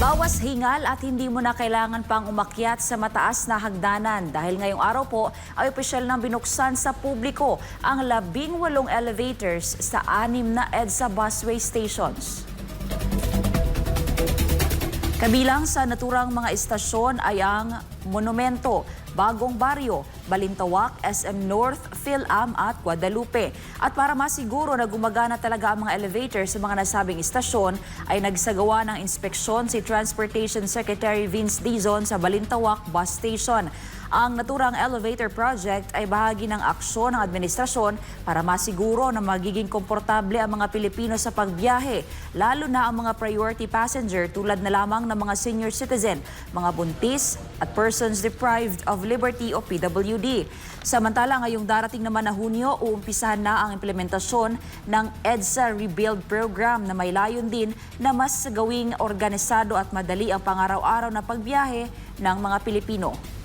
Bawas hingal at hindi mo na kailangan pang umakyat sa mataas na hagdanan dahil ngayong araw po ay opisyal nang binuksan sa publiko ang 18 elevators sa 6 na EDSA busway stations. Kabilang sa naturang mga istasyon ay ang Monumento, Bagong Baryo, Balintawak, SM North, PhilAm at Guadalupe. At para masiguro na gumagana talaga ang mga elevators sa mga nasabing istasyon, ay nagsagawa ng inspeksyon si Transportation Secretary Vince Dizon sa Balintawak Bus Station. Ang naturang elevator project ay bahagi ng aksyon ng administrasyon para masiguro na magiging komportable ang mga Pilipino sa pagbiyahe, lalo na ang mga priority passenger tulad na lamang ng mga senior citizen, mga buntis at persons deprived of liberty o PWD. Samantala, ngayong darating naman na Hunyo, uumpisahan na ang implementasyon ng EDSA Rebuild Program na may layon din na mas gawing organisado at madali ang pangaraw-araw na pagbiyahe ng mga Pilipino.